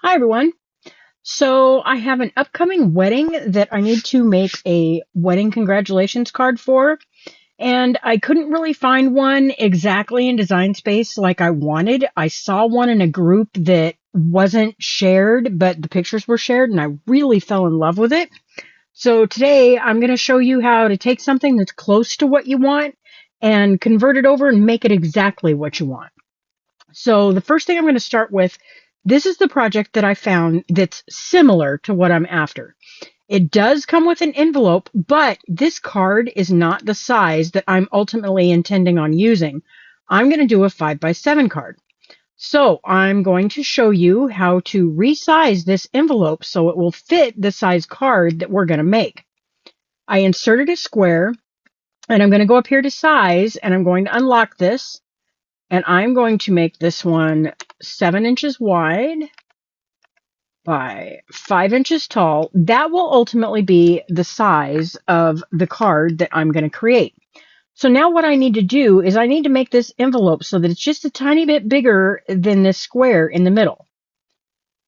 Hi, everyone. So, I have an upcoming wedding that I need to make a wedding congratulations card for, and I couldn't really find one exactly in Design Space like I wanted. I saw one in a group that wasn't shared, but the pictures were shared, and I really fell in love with it. So, today I'm going to show you how to take something that's close to what you want and convert it over and make it exactly what you want. So the first thing I'm going to start with, this is the project that I found that's similar to what I'm after. It does come with an envelope, but this card is not the size that I'm ultimately intending on using. I'm going to do a 5x7 card. So I'm going to show you how to resize this envelope so it will fit the size card that we're going to make. I inserted a square and I'm going to go up here to size and I'm going to unlock this. And I'm going to make this one 7 inches wide by 5 inches tall. That will ultimately be the size of the card that I'm going to create. So now what I need to do is I need to make this envelope so that it's just a tiny bit bigger than this square in the middle.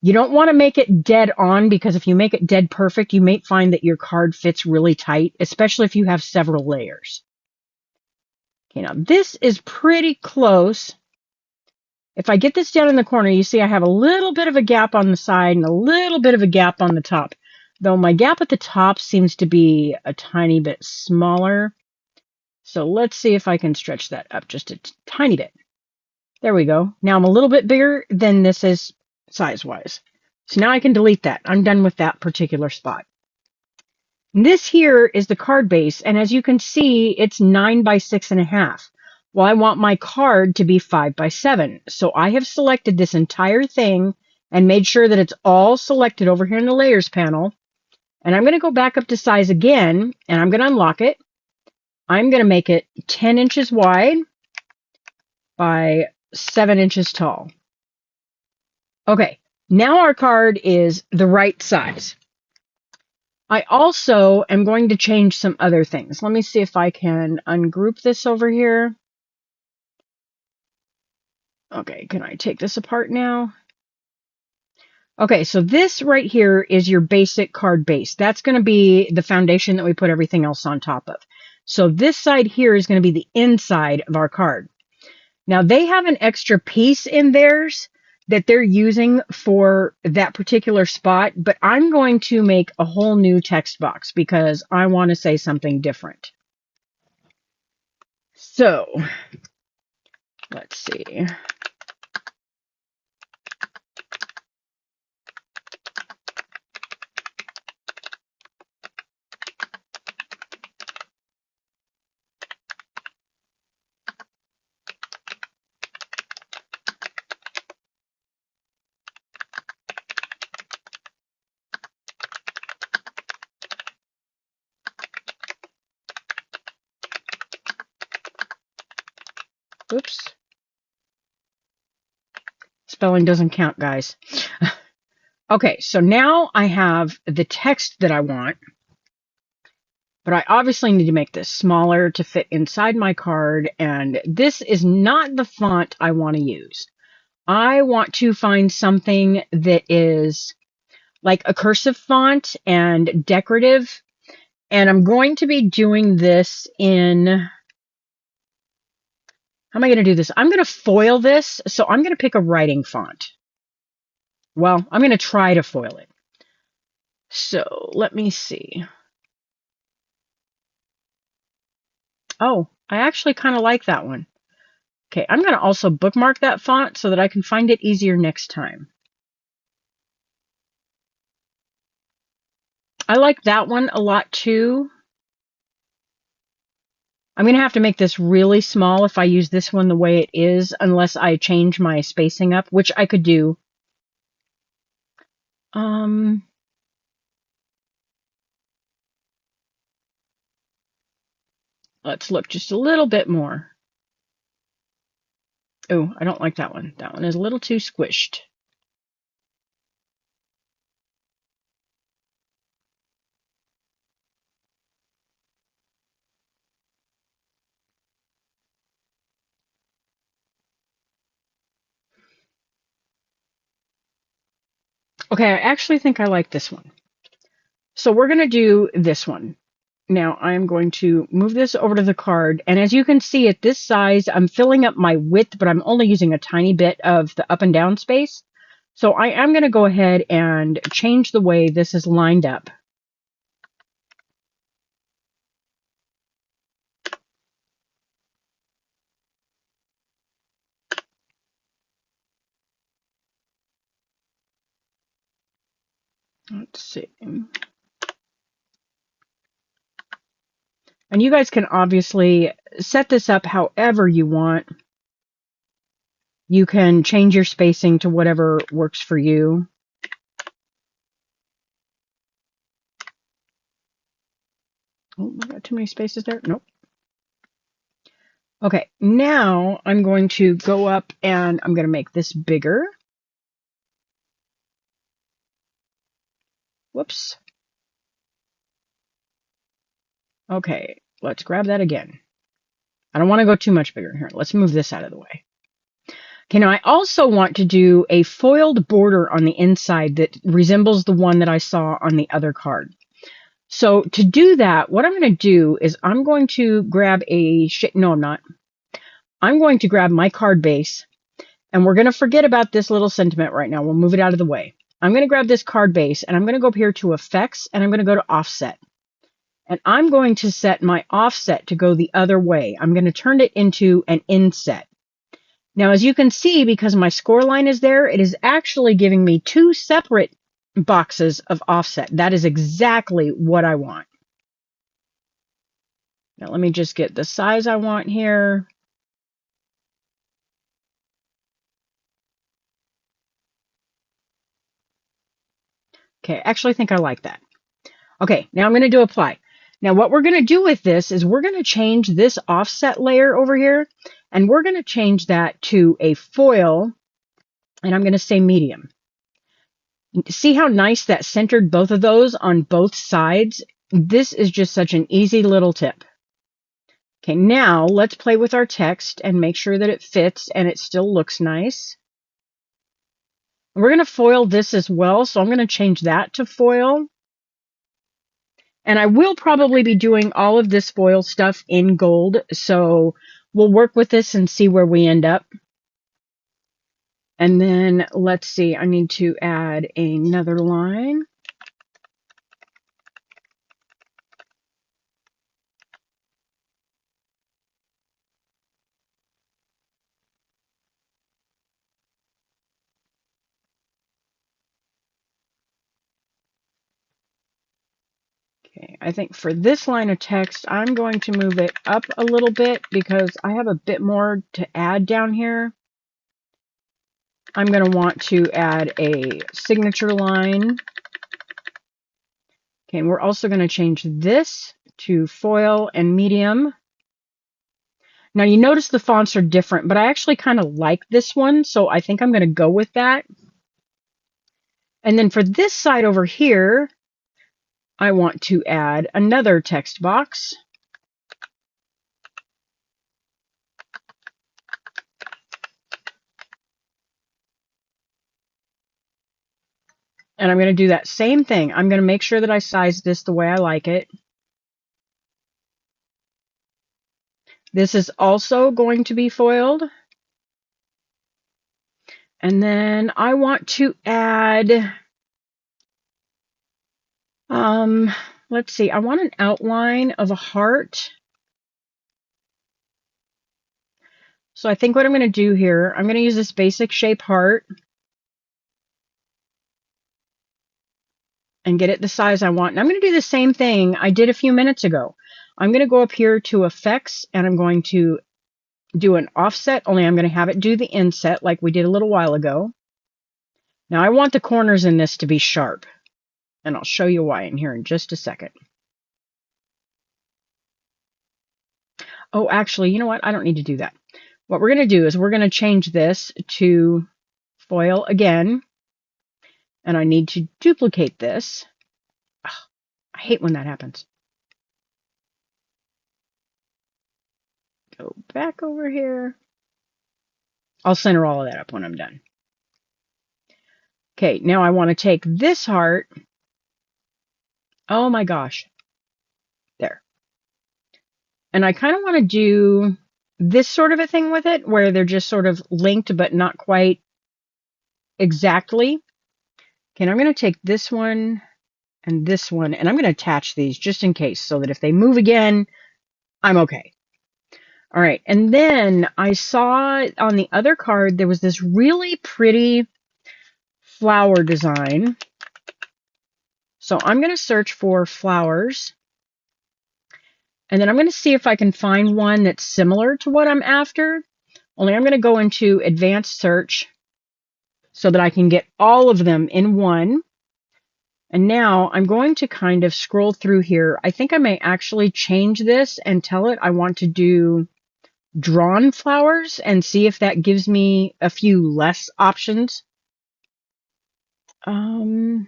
You don't want to make it dead on because if you make it dead perfect, you may find that your card fits really tight, especially if you have several layers. Okay, now this is pretty close. If I get this down in the corner, you see I have a little bit of a gap on the side and a little bit of a gap on the top. Though my gap at the top seems to be a tiny bit smaller. So let's see if I can stretch that up just a tiny bit. There we go. Now I'm a little bit bigger than this is size-wise. So now I can delete that. I'm done with that particular spot. And this here is the card base, and as you can see, it's 9 by 6.5. Well, I want my card to be 5 by 7. So I have selected this entire thing and made sure that it's all selected over here in the layers panel. And I'm going to go back up to size again, and I'm going to unlock it. I'm going to make it 10 inches wide by 7 inches tall. Okay, now our card is the right size. I also am going to change some other things. Let me see if I can ungroup this over here. Okay, can I take this apart now? Okay, so this right here is your basic card base. That's going to be the foundation that we put everything else on top of. So this side here is going to be the inside of our card. Now they have an extra piece in theirs that they're using for that particular spot, but I'm going to make a whole new text box because I want to say something different. So let's see. Oops. Spelling doesn't count, guys. Okay, so now I have the text that I want, but I obviously need to make this smaller to fit inside my card, and this is not the font I want to use. I want to find something that is like a cursive font and decorative, and I'm going to be doing this in... How am I going to do this? I'm going to foil this, so I'm going to pick a writing font. Well, I'm going to try to foil it. So let me see. Oh, I actually kind of like that one. Okay, I'm going to also bookmark that font so that I can find it easier next time. I like that one a lot too. I'm going to have to make this really small if I use this one the way it is, unless I change my spacing up, which I could do. Let's look just a little bit more. Oh, I don't like that one. That one is a little too squished. Okay, I actually think I like this one. So we're going to do this one. Now I'm going to move this over to the card. And as you can see at this size, I'm filling up my width, but I'm only using a tiny bit of the up and down space. So I am going to go ahead and change the way this is lined up. Let's see. And you guys can obviously set this up however you want. You can change your spacing to whatever works for you. Oh, I got too many spaces there. Nope. Okay, now I'm going to go up and I'm going to make this bigger. Whoops. Okay, let's grab that again. I don't want to go too much bigger here. Let's move this out of the way. Okay, now I also want to do a foiled border on the inside that resembles the one that I saw on the other card. So to do that, what I'm going to do is I'm going to grab no, I'm not. I'm going to grab my card base, and we're going to forget about this little sentiment right now. We'll move it out of the way. I'm going to grab this card base, and I'm going to go up here to Effects, and I'm going to go to Offset. And I'm going to set my offset to go the other way. I'm going to turn it into an inset. Now, as you can see, because my score line is there, it is actually giving me two separate boxes of offset. That is exactly what I want. Now, let me just get the size I want here. Okay, I actually think I like that. Okay, now I'm going to do apply. Now, what we're going to do with this is we're going to change this offset layer over here, and we're going to change that to a foil, and I'm going to say medium. See how nice that centered both of those on both sides? This is just such an easy little tip. Okay, now let's play with our text and make sure that it fits and it still looks nice. We're going to foil this as well, so I'm going to change that to foil. And I will probably be doing all of this foil stuff in gold, so we'll work with this and see where we end up. And then let's see, I need to add another line. Okay, I think for this line of text, I'm going to move it up a little bit because I have a bit more to add down here. I'm going to want to add a signature line. Okay, and we're also going to change this to foil and medium. Now you notice the fonts are different, but I actually kind of like this one, so I think I'm going to go with that. And then for this side over here, I want to add another text box. And I'm going to do that same thing. I'm going to make sure that I size this the way I like it. This is also going to be foiled. And then I want to add, let's see, I want an outline of a heart. So I think what I'm going to do here, I'm going to use this basic shape heart and get it the size I want. And I'm going to do the same thing I did a few minutes ago. I'm going to go up here to Effects, and I'm going to do an offset, only I'm going to have it do the inset like we did a little while ago. Now I want the corners in this to be sharp, and I'll show you why in here in just a second. Oh, actually, you know what? I don't need to do that. What we're going to do is we're going to change this to foil again, and I need to duplicate this. Ugh, I hate when that happens. Go back over here. I'll center all of that up when I'm done. Okay, now I want to take this heart. Oh my gosh. There. And I kind of want to do this sort of a thing with it, where they're just sort of linked, but not quite exactly. Okay, and I'm going to take this one and this one, and I'm going to attach these just in case, so that if they move again, I'm okay. All right, and then I saw on the other card, there was this really pretty flower design. So I'm going to search for flowers. And then I'm going to see if I can find one that's similar to what I'm after. Only I'm going to go into advanced search so that I can get all of them in one. And now I'm going to kind of scroll through here. I think I may actually change this and tell it I want to do drawn flowers and see if that gives me a few less options. I'm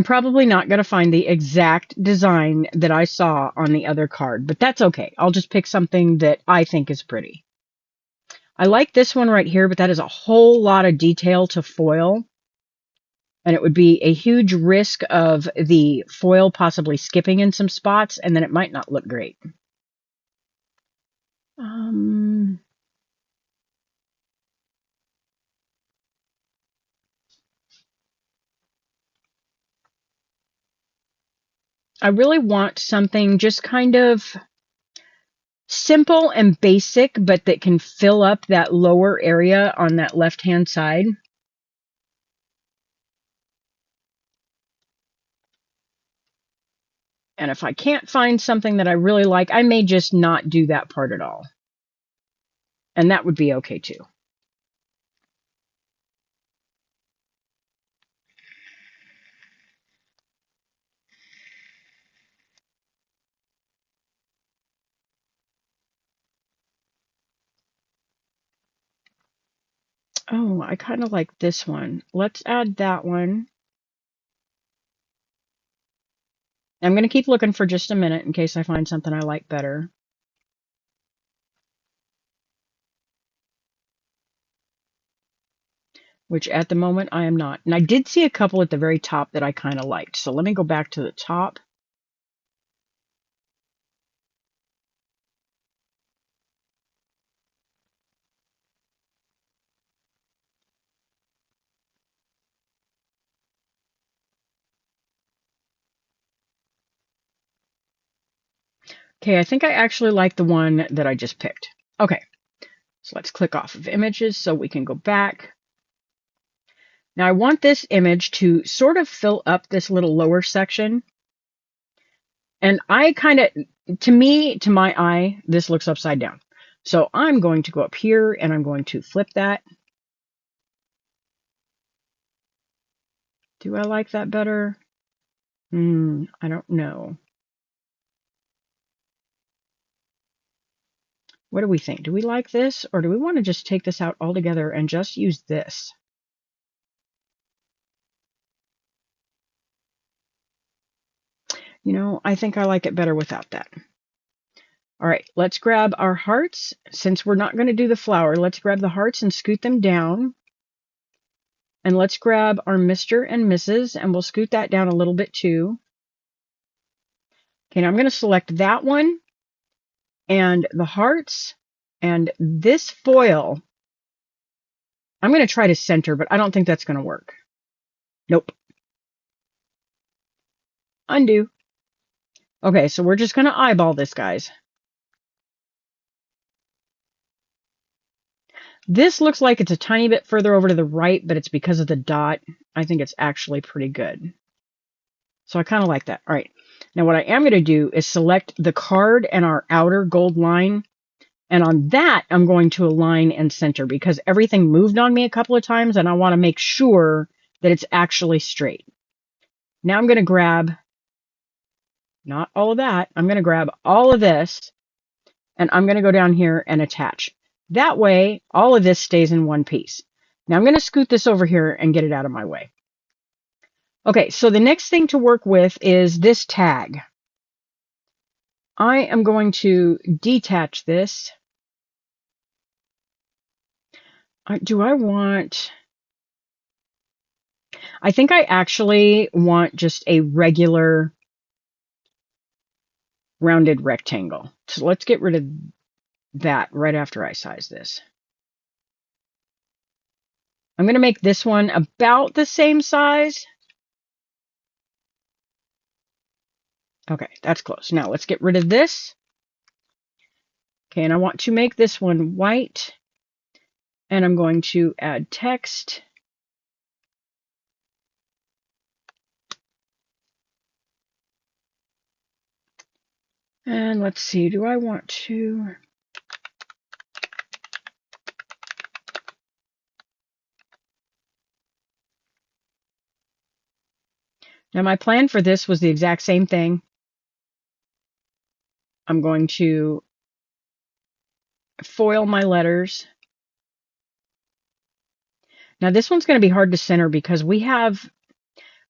probably not going to find the exact design that I saw on the other card, but that's okay. I'll just pick something that I think is pretty. I like this one right here, but that is a whole lot of detail to foil. And it would be a huge risk of the foil possibly skipping in some spots, and then it might not look great. I really want something just kind of simple and basic, but that can fill up that lower area on that left-hand side. And if I can't find something that I really like, I may just not do that part at all. And that would be okay too. Oh, I kind of like this one. Let's add that one. I'm going to keep looking for just a minute in case I find something I like better. Which at the moment I am not. And I did see a couple at the very top that I kind of liked. So let me go back to the top. Okay, I think I actually like the one that I just picked. Okay, so let's click off of images so we can go back. Now I want this image to sort of fill up this little lower section. And I kind of, to me, to my eye, this looks upside down. So I'm going to go up here and I'm going to flip that. Do I like that better? I don't know. What do we think? Do we like this, or do we want to just take this out altogether and just use this? You know, I think I like it better without that. All right, let's grab our hearts. Since we're not going to do the flower, let's grab the hearts and scoot them down. And let's grab our Mr. and Mrs. and we'll scoot that down a little bit too. Okay, now I'm going to select that one and the hearts and this foil. I'm going to try to center, but I don't think that's going to work. Nope. Undo. Okay, so we're just going to eyeball this, guys. This looks like it's a tiny bit further over to the right, but it's because of the dot. I think it's actually pretty good. So I kind of like that. All right. Now what I am going to do is select the card and our outer gold line. And on that, I'm going to align and center because everything moved on me a couple of times and I want to make sure that it's actually straight. Now I'm going to grab, not all of that, I'm going to grab all of this and I'm going to go down here and attach. That way, all of this stays in one piece. Now I'm going to scoot this over here and get it out of my way. Okay, so the next thing to work with is this tag. I am going to detach this Do I want... I think I actually want just a regular rounded rectangle. So let's get rid of that right after I size this. I'm going to make this one about the same size. Okay, that's close. Now let's get rid of this. Okay, and I want to make this one white. And I'm going to add text. And let's see, do I want to... Now my plan for this was the exact same thing. I'm going to foil my letters. Now this one's going to be hard to center because we have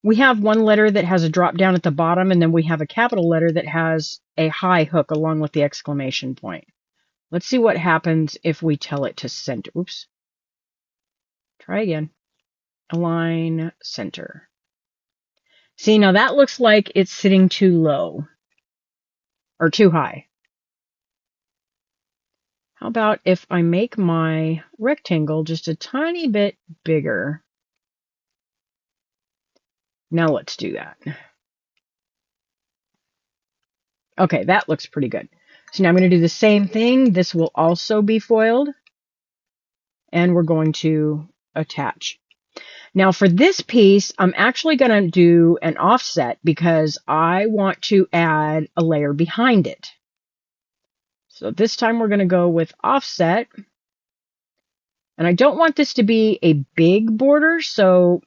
one letter that has a drop down at the bottom, and then we have a capital letter that has a high hook along with the exclamation point. Let's see what happens if we tell it to center. Oops. Try again. Align center. See, now that looks like it's sitting too low or too high. How about if I make my rectangle just a tiny bit bigger? Now let's do that. Okay, that looks pretty good. So now I'm going to do the same thing. This will also be foiled. And we're going to attach. Now for this piece, I'm actually going to do an offset because I want to add a layer behind it. So this time we're going to go with offset. And I don't want this to be a big border, so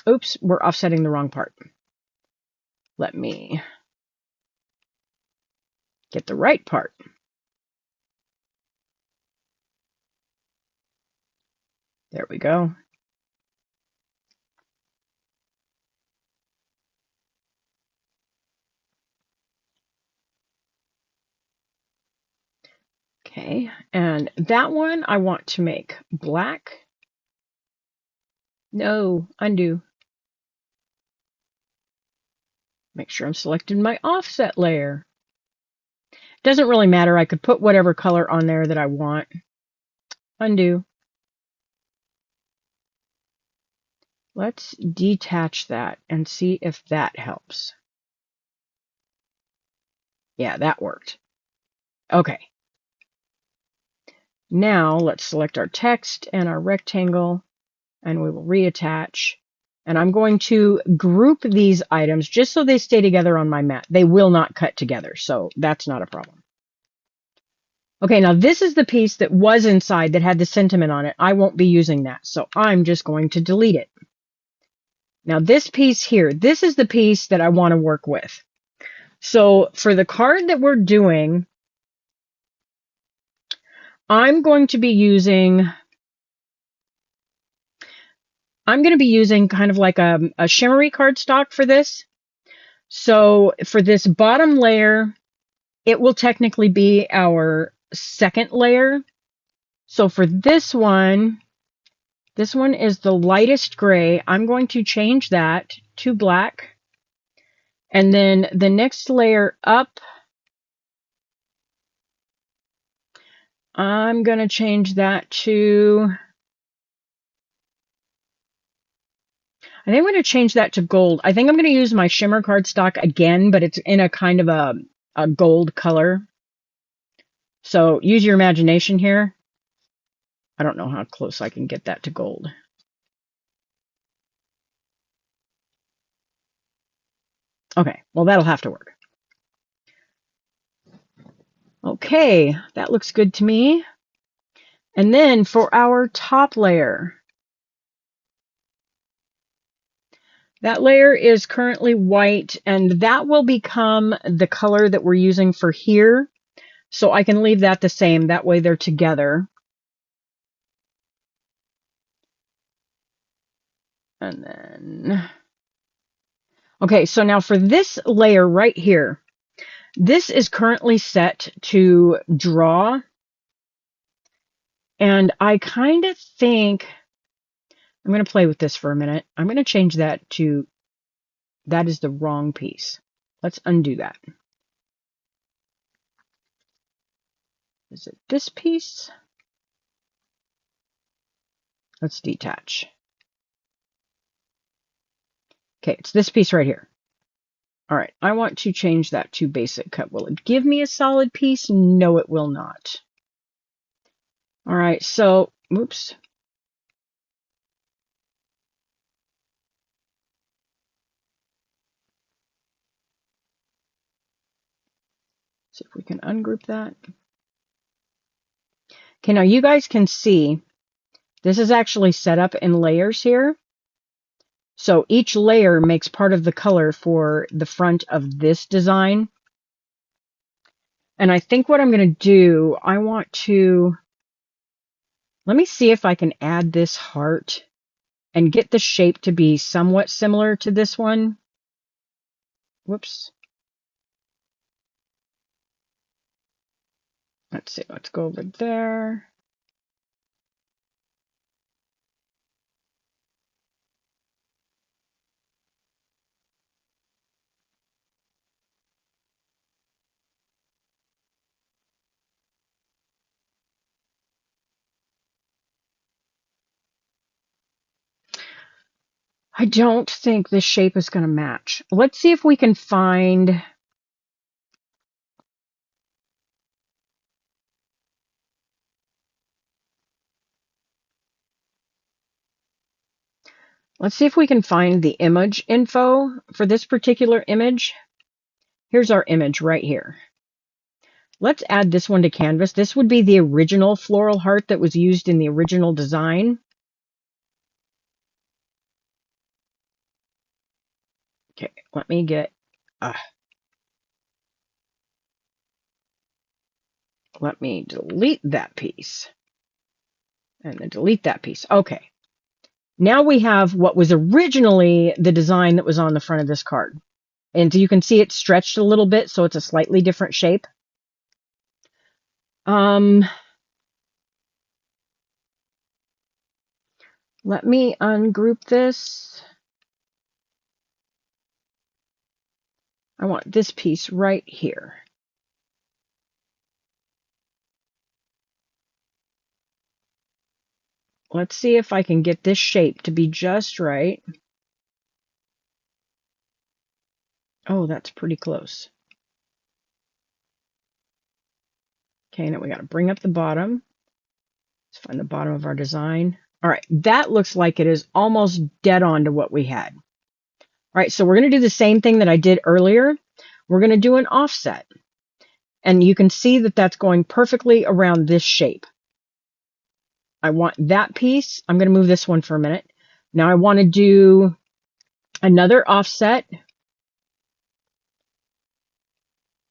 oops, we're offsetting the wrong part. Let me get the right part. There we go. Okay, and that one I want to make black. No, undo. Make sure I'm selecting my offset layer. Doesn't really matter. I could put whatever color on there that I want. Undo. Let's detach that and see if that helps. Yeah, that worked. Okay. Now let's select our text and our rectangle, and we will reattach. And I'm going to group these items just so they stay together on my mat. They will not cut together, so that's not a problem. Okay, now this is the piece that was inside that had the sentiment on it. I won't be using that, so I'm just going to delete it. Now this piece here, this is the piece that I want to work with. So for the card that we're doing, I'm going to be using kind of like a shimmery cardstock for this. So for this bottom layer, it will technically be our second layer. So for this one is the lightest gray. I'm going to change that to black. And then the next layer up, I'm going to change that to, I think I'm going to change that to gold. I think I'm going to use my shimmer cardstock again, but it's in a kind of a gold color. So use your imagination here. I don't know how close I can get that to gold. Okay, well, that'll have to work. Okay, that looks good to me. And then for our top layer, that layer is currently white, and that will become the color that we're using for here. So I can leave that the same. That way they're together. And then, okay, so now for this layer right here, this is currently set to draw. And I kind of think I'm going to play with this for a minute. I'm going to change that to, that is the wrong piece. Let's undo that. Is it this piece? Let's detach. Okay, it's this piece right here. All right, I want to change that to basic cut. Will it give me a solid piece? No, it will not. All right, so, oops. See if we can ungroup that. Okay, now you guys can see this is actually set up in layers here. So each layer makes part of the color for the front of this design. And I think what I'm going to do, I want to, let me see if I can add this heart and get the shape to be somewhat similar to this one. Whoops. Let's see, let's go over there. I don't think this shape is going to match. Let's see if we can find, let's see if we can find the image info for this particular image. Here's our image right here. Let's add this one to canvas. This would be the original floral heart that was used in the original design. Okay, let me get, let me delete that piece. And then delete that piece. Okay. Now we have what was originally the design that was on the front of this card. And you can see it stretched a little bit, so it's a slightly different shape. Let me ungroup this. I want this piece right here. Let's see if I can get this shape to be just right. Oh, that's pretty close. Okay, now we got to bring up the bottom. Let's find the bottom of our design. All right, that looks like it is almost dead on to what we had. All right, so we're going to do the same thing that I did earlier. We're going to do an offset. And you can see that that's going perfectly around this shape. I want that piece. I'm going to move this one for a minute. Now I want to do another offset.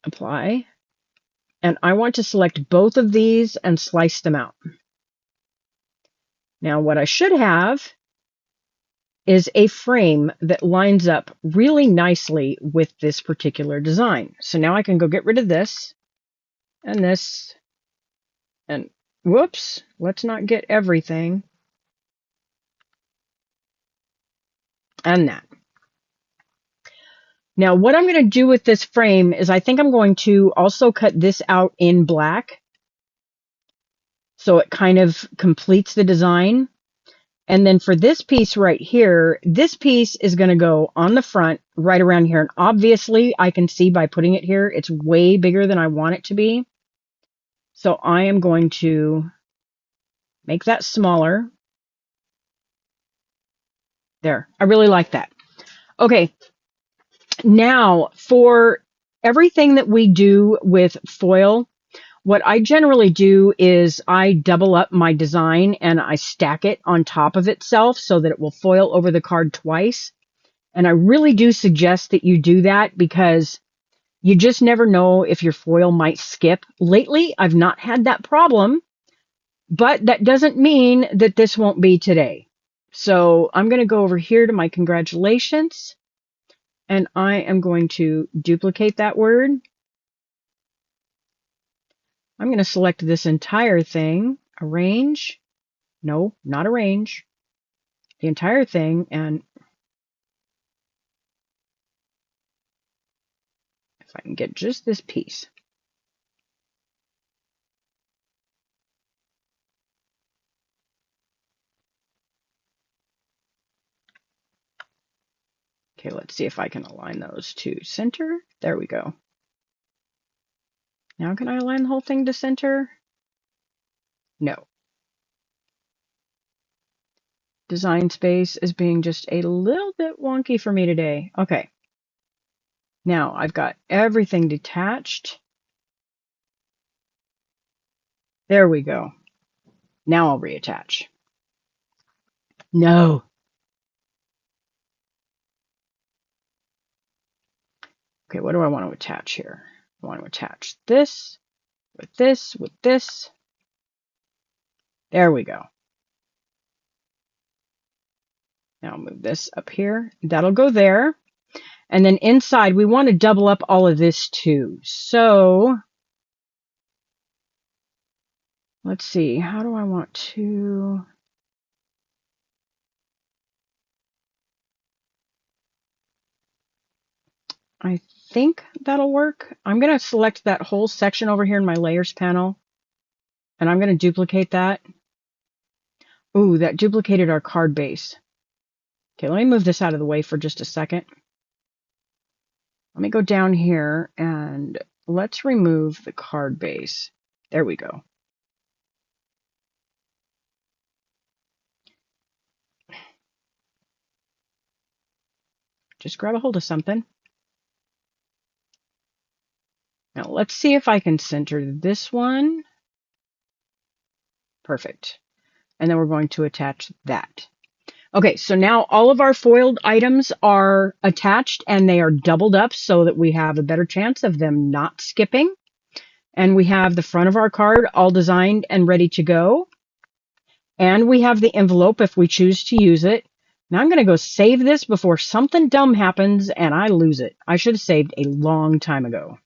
Apply. And I want to select both of these and slice them out. Now what I should have is a frame that lines up really nicely with this particular design. So now I can go get rid of this and this and whoops, let's not get everything. And that. Now what I'm going to do with this frame is I think I'm going to also cut this out in black. So it kind of completes the design. And then for this piece right here, this piece is going to go on the front right around here. And obviously I can see by putting it here, it's way bigger than I want it to be. So I am going to make that smaller. There, I really like that. Okay, now for everything that we do with foil, what I generally do is I double up my design and I stack it on top of itself so that it will foil over the card twice. And I really do suggest that you do that because you just never know if your foil might skip. Lately, I've not had that problem, but that doesn't mean that this won't be today. So I'm going to go over here to my congratulations, and I am going to duplicate that word. I'm going to select this entire thing. arrange. No, not arrange. The entire thing. And if I can get just this piece. Okay, let's see if I can align those to center. There we go. Now can I align the whole thing to center? No. Design Space is being just a little bit wonky for me today. Okay. Now I've got everything detached. There we go. Now I'll reattach. No. Okay, what do I want to attach here? I want to attach this with this with this. There we go. Now I'll move this up here. That'll go there. And then inside, we want to double up all of this too. So let's see. How do I want to... I think that'll work. I'm going to select that whole section over here in my layers panel. And I'm going to duplicate that. Ooh, that duplicated our card base. Okay, let me move this out of the way for just a second. Let me go down here and let's remove the card base. There we go. Just grab a hold of something. Now let's see if I can center this one. Perfect. And then we're going to attach that. Okay, so now all of our foiled items are attached and they are doubled up so that we have a better chance of them not skipping. And we have the front of our card all designed and ready to go. And we have the envelope if we choose to use it. Now I'm going to go save this before something dumb happens and I lose it. I should have saved a long time ago.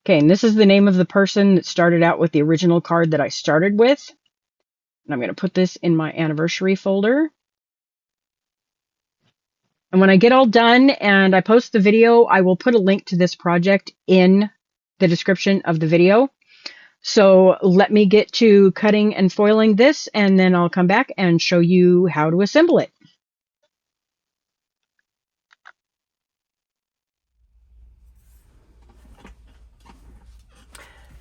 Okay, and this is the name of the person that started out with the original card that I started with. And I'm going to put this in my anniversary folder. And when I get all done and I post the video, I will put a link to this project in the description of the video. So let me get to cutting and foiling this, and then I'll come back and show you how to assemble it.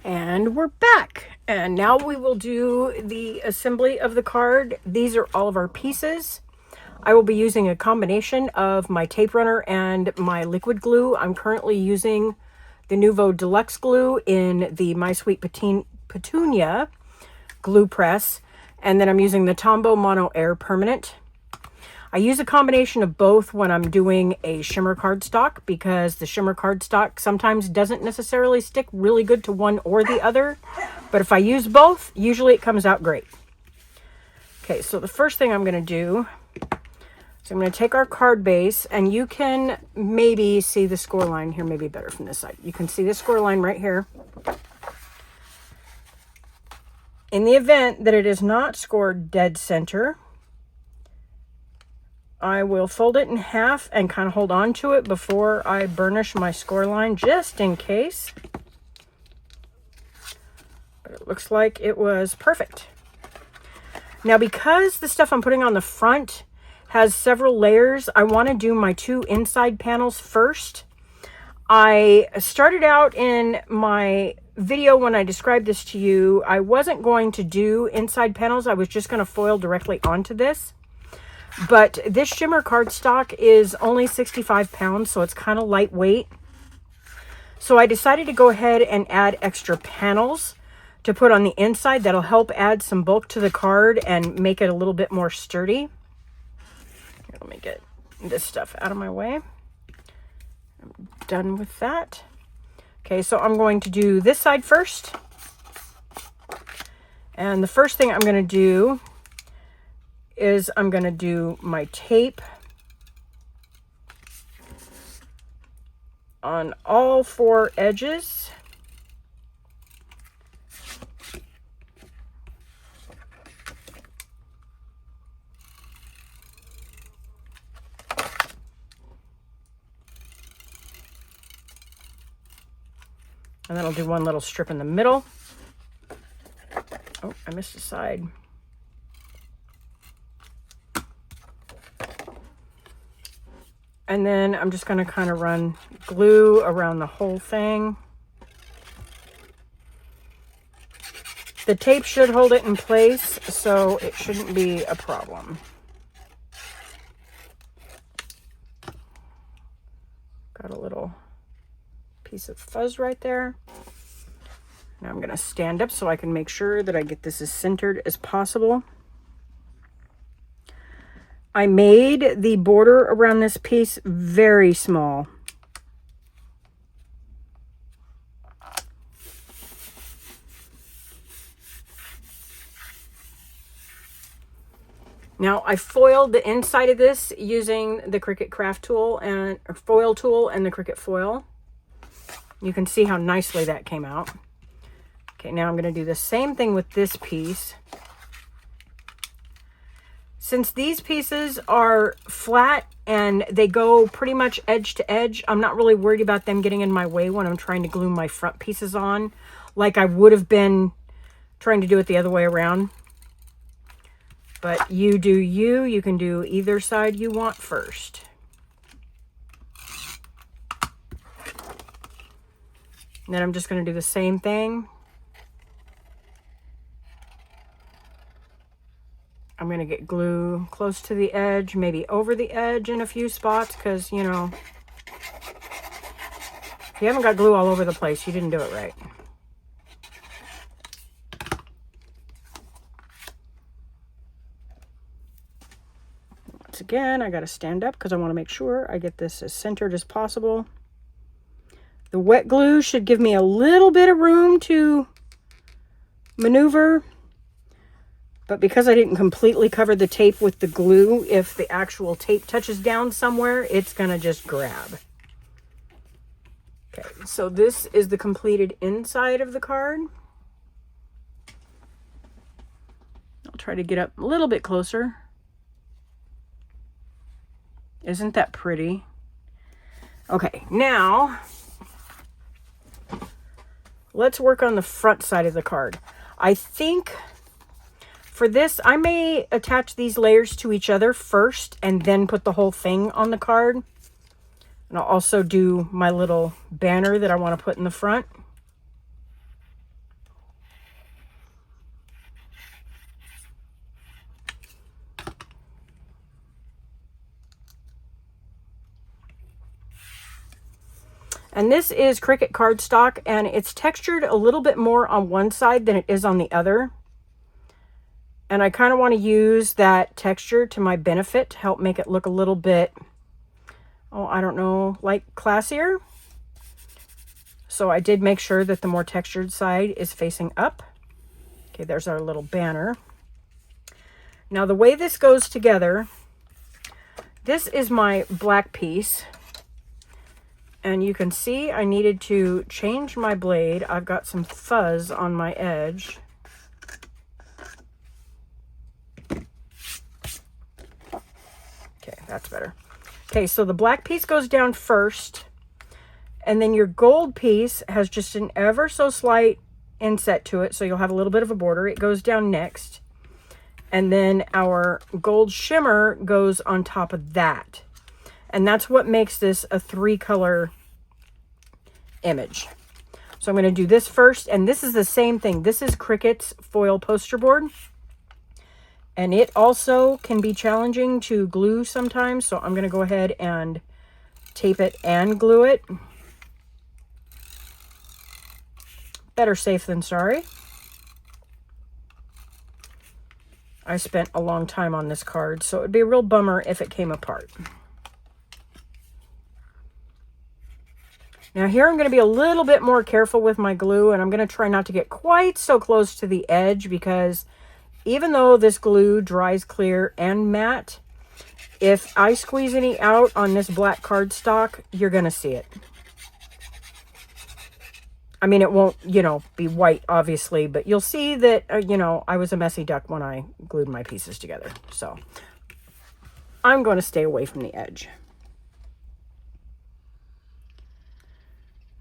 And we're back. And now we will do the assembly of the card. These are all of our pieces. I will be using a combination of my tape runner and my liquid glue. I'm currently using the Nuvo Deluxe glue in the My Sweet Petunia glue press. And then I'm using the Tombow Mono Air Permanent. I use a combination of both when I'm doing a shimmer cardstock because the shimmer cardstock sometimes doesn't necessarily stick really good to one or the other. But if I use both, usually it comes out great. Okay, so the first thing I'm going to do is I'm going to take our card base, and you can maybe see the score line here, maybe better from this side. You can see the score line right here. In the event that it is not scored dead center, I will fold it in half and kind of hold on to it before I burnish my score line, just in case. But it looks like it was perfect. Now, because the stuff I'm putting on the front has several layers, I want to do my two inside panels first. I started out in my video when I described this to you, I wasn't going to do inside panels. I was just going to foil directly onto this. But this shimmer cardstock is only 65 pounds, so it's kind of lightweight. So I decided to go ahead and add extra panels to put on the inside. That'll help add some bulk to the card and make it a little bit more sturdy. Here, let me get this stuff out of my way. I'm done with that. Okay, so I'm going to do this side first. And the first thing I'm going to do is I'm going to do my tape on all four edges. And then I'll do one little strip in the middle. Oh, I missed a side. And then I'm just going to kind of run glue around the whole thing. The tape should hold it in place, so it shouldn't be a problem. Got a little piece of fuzz right there. Now I'm going to stand up so I can make sure that I get this as centered as possible. I made the border around this piece very small. Now I foiled the inside of this using the Cricut craft tool and foil tool and the Cricut foil. You can see how nicely that came out. Okay, now I'm going to do the same thing with this piece. Since these pieces are flat and they go pretty much edge to edge, I'm not really worried about them getting in my way when I'm trying to glue my front pieces on, like I would have been trying to do it the other way around. But you do you. You can do either side you want first. And then I'm just going to do the same thing. I'm going to get glue close to the edge, maybe over the edge in a few spots, because, you know, if you haven't got glue all over the place, you didn't do it right. Once again, I got to stand up because I want to make sure I get this as centered as possible. The wet glue should give me a little bit of room to maneuver. But because I didn't completely cover the tape with the glue, if the actual tape touches down somewhere, it's going to just grab. Okay, so this is the completed inside of the card. I'll try to get up a little bit closer. Isn't that pretty? Okay, now let's work on the front side of the card. I think for this, I may attach these layers to each other first and then put the whole thing on the card. And I'll also do my little banner that I want to put in the front. And this is Cricut cardstock, and it's textured a little bit more on one side than it is on the other. And I kind of want to use that texture to my benefit to help make it look a little bit, oh, I don't know, like classier. So I did make sure that the more textured side is facing up. Okay, there's our little banner. Now the way this goes together, this is my black piece. And you can see I needed to change my blade. I've got some fuzz on my edge. Okay, that's better. Okay, so the black piece goes down first, and then your gold piece has just an ever so slight inset to it, so you'll have a little bit of a border. It goes down next, and then our gold shimmer goes on top of that. And that's what makes this a 3-color image. So I'm going to do this first, and this is the same thing. This is Cricut's foil poster board. And it also can be challenging to glue sometimes, so I'm going to go ahead and tape it and glue it. Better safe than sorry. I spent a long time on this card, so it would be a real bummer if it came apart. Now here I'm going to be a little bit more careful with my glue, and I'm going to try not to get quite so close to the edge, because even though this glue dries clear and matte, if I squeeze any out on this black cardstock, you're going to see it. I mean, it won't, you know, be white, obviously, but you'll see that, you know, I was a messy duck when I glued my pieces together. So I'm going to stay away from the edge.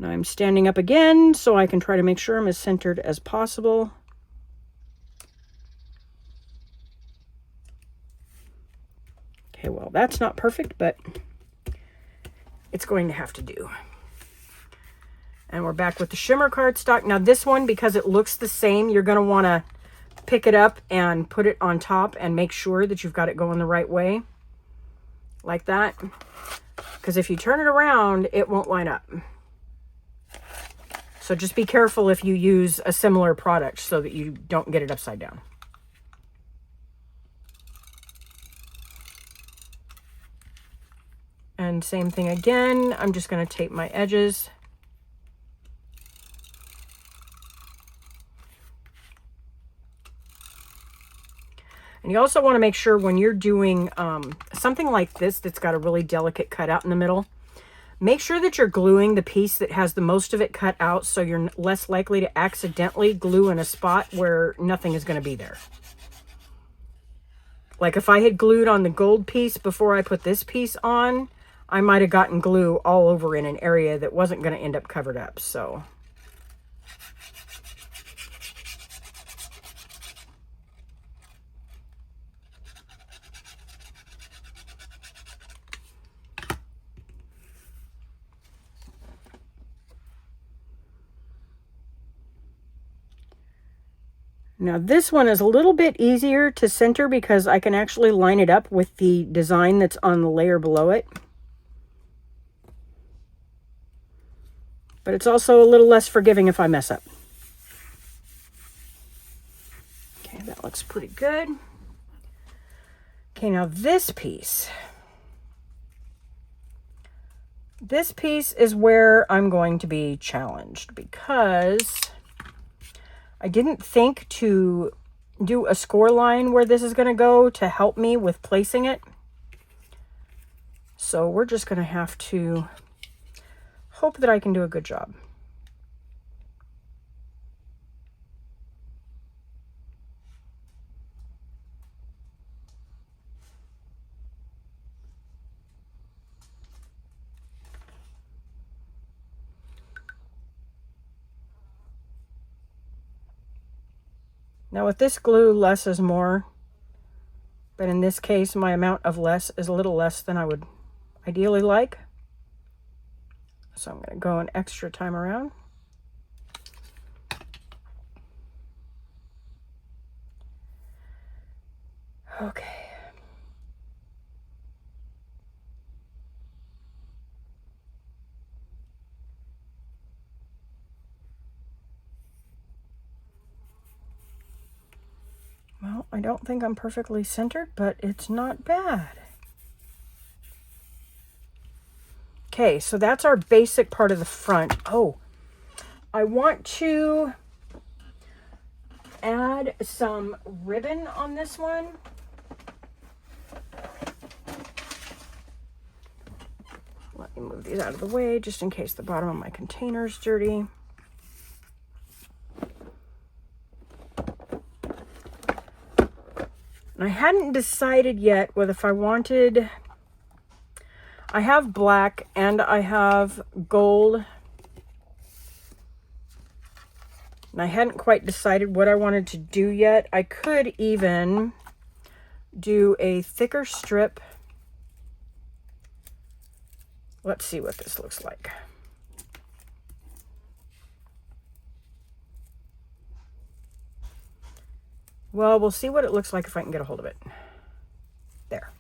And I'm standing up again so I can try to make sure I'm as centered as possible. Okay, well, that's not perfect, but it's going to have to do. And we're back with the shimmer cardstock. Now this one, because it looks the same, you're going to want to pick it up and put it on top and make sure that you've got it going the right way. Like that. Because if you turn it around, it won't line up. So just be careful if you use a similar product so that you don't get it upside down. And same thing again. I'm just going to tape my edges. And you also want to make sure when you're doing something like this that's got a really delicate cutout in the middle, make sure that you're gluing the piece that has the most of it cut out so you're less likely to accidentally glue in a spot where nothing is going to be there. Like if I had glued on the gold piece before I put this piece on, I might have gotten glue all over in an area that wasn't going to end up covered up. So now this one is a little bit easier to center because I can actually line it up with the design that's on the layer below it. But it's also a little less forgiving if I mess up. Okay, that looks pretty good. Okay, now this piece. This piece is where I'm going to be challenged because I didn't think to do a score line where this is going to go to help me with placing it. So we're just going to have to hope that I can do a good job. Now with this glue, less is more. But in this case, my amount of less is a little less than I would ideally like. So I'm going to go an extra time around. Okay. Well, I don't think I'm perfectly centered, but it's not bad. Okay, so that's our basic part of the front. Oh, I want to add some ribbon on this one. Let me move these out of the way just in case the bottom of my container is dirty. And I hadn't decided yet whether if I wanted... I have black and I have gold. And I hadn't quite decided what I wanted to do yet. I could even do a thicker strip. Let's see what this looks like. Well, we'll see what it looks like if I can get a hold of it. There.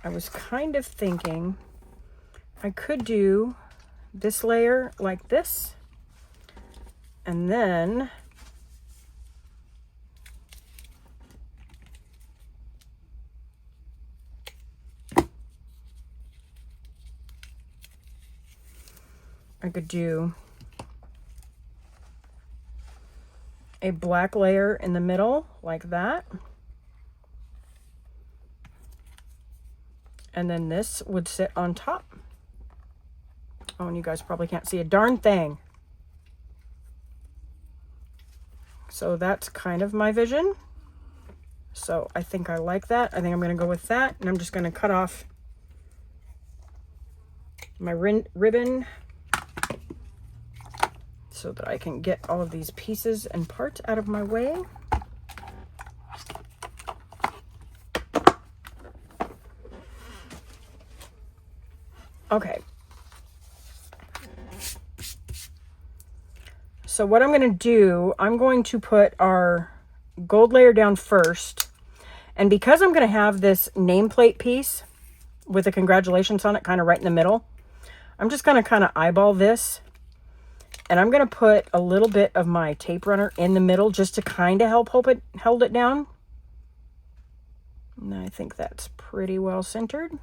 I was kind of thinking I could do this layer like this, and then I could do a black layer in the middle like that. And then this would sit on top. Oh, and you guys probably can't see a darn thing. So that's kind of my vision. So I think I like that. I think I'm going to go with that. And I'm just going to cut off my ribbon so that I can get all of these pieces and parts out of my way. Okay. So what I'm going to do, I'm going to put our gold layer down first. And because I'm going to have this nameplate piece with the congratulations on it kind of right in the middle, I'm just going to kind of eyeball this. And I'm going to put a little bit of my tape runner in the middle just to kind of help hold it down. And I think that's pretty well centered.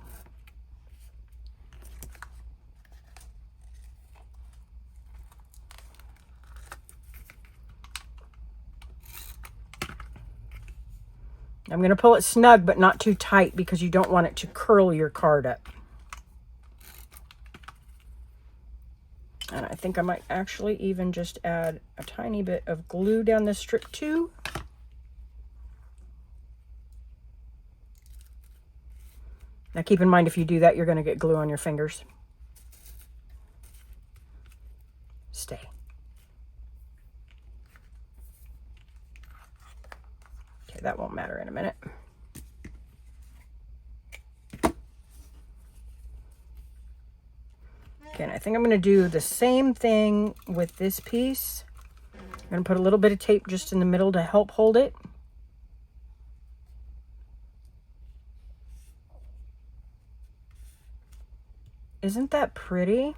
I'm going to pull it snug, but not too tight because you don't want it to curl your card up. And I think I might actually even just add a tiny bit of glue down this strip too. Now keep in mind, if you do that, you're going to get glue on your fingers. Stay. Okay, that won't matter in a minute. Okay, and I think I'm going to do the same thing with this piece. I'm going to put a little bit of tape just in the middle to help hold it. Isn't that pretty?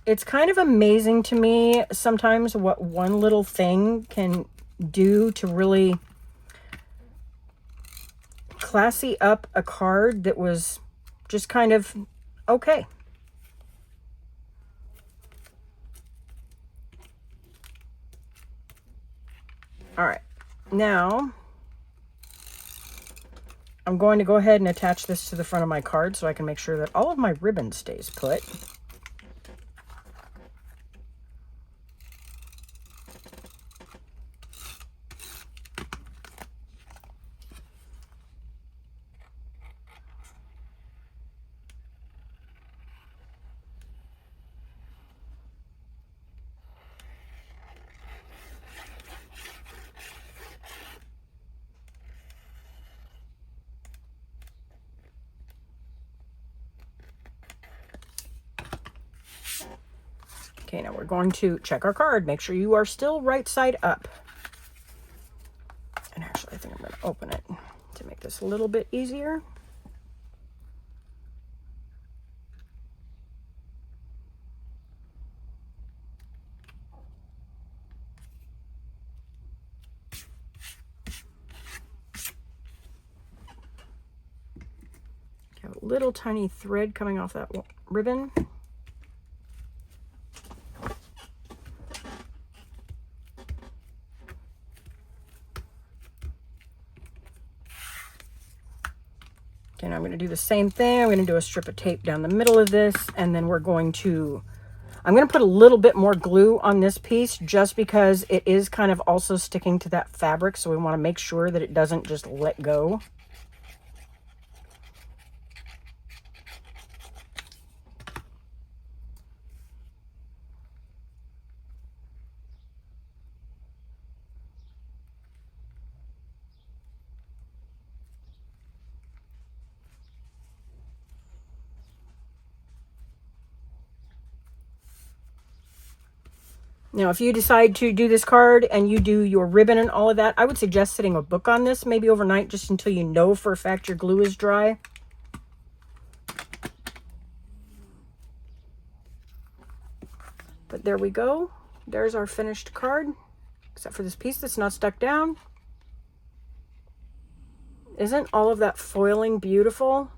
It's kind of amazing to me sometimes what one little thing can do to really classy up a card that was just kind of okay. All right, now I'm going to go ahead and attach this to the front of my card so I can make sure that all of my ribbon stays put. Okay, now we're going to check our card. Make sure you are still right side up. And actually, I think I'm going to open it to make this a little bit easier. Got a little tiny thread coming off that ribbon. Okay, now I'm going to do the same thing. I'm going to do a strip of tape down the middle of this, and then I'm going to put a little bit more glue on this piece just because it is kind of also sticking to that fabric, so we want to make sure that it doesn't just let go. Now, if you decide to do this card and you do your ribbon and all of that, I would suggest setting a book on this maybe overnight just until you know for a fact your glue is dry. But there we go. There's our finished card, except for this piece that's not stuck down. Isn't all of that foiling beautiful?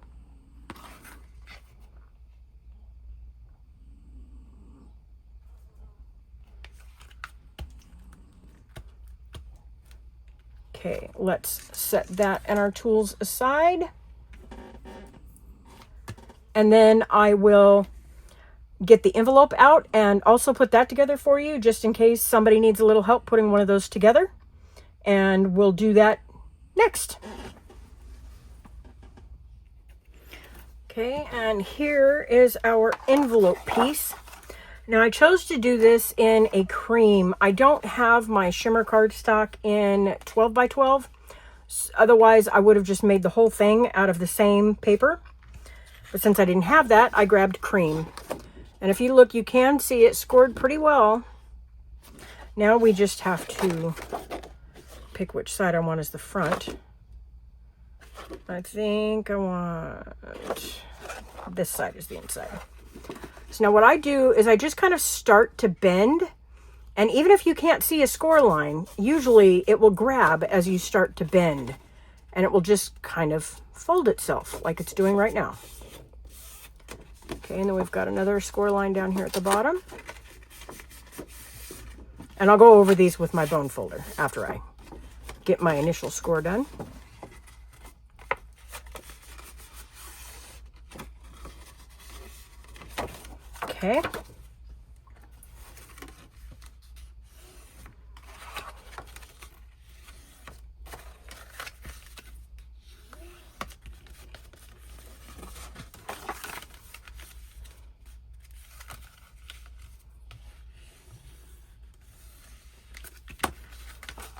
Okay, let's set that and our tools aside. And then I will get the envelope out and also put that together for you just in case somebody needs a little help putting one of those together. and we'll do that next. Okay, and here is our envelope piece. Now I chose to do this in a cream. I don't have my shimmer cardstock in 12 by 12. Otherwise, I would have just made the whole thing out of the same paper. But since I didn't have that, I grabbed cream. And if you look, you can see it scored pretty well. Now we just have to pick which side I want as the front. I think I want this side as the inside. So now what I do is I just kind of start to bend, and even if you can't see a score line, usually it will grab as you start to bend, and it will just kind of fold itself like it's doing right now. Okay, and then we've got another score line down here at the bottom. And I'll go over these with my bone folder after I get my initial score done. Okay.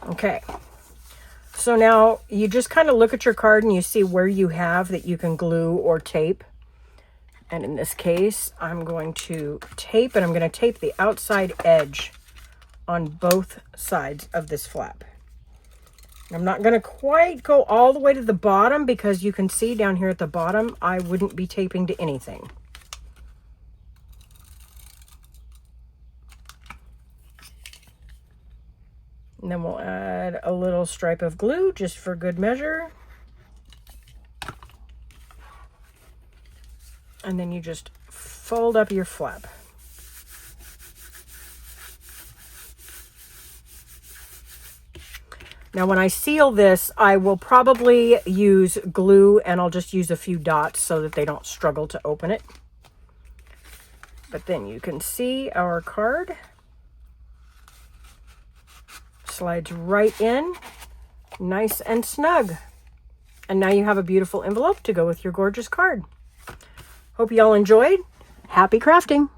Okay. So now you just kind of look at your card and you see where you have that you can glue or tape. And in this case, I'm going to tape, and I'm going to tape the outside edge on both sides of this flap. I'm not going to quite go all the way to the bottom because you can see down here at the bottom, I wouldn't be taping to anything. And then we'll add a little stripe of glue just for good measure. And then you just fold up your flap. Now when I seal this, I will probably use glue, and I'll just use a few dots so that they don't struggle to open it. But then you can see our card slides right in, nice and snug. And now you have a beautiful envelope to go with your gorgeous card. Hope you all enjoyed. Happy crafting!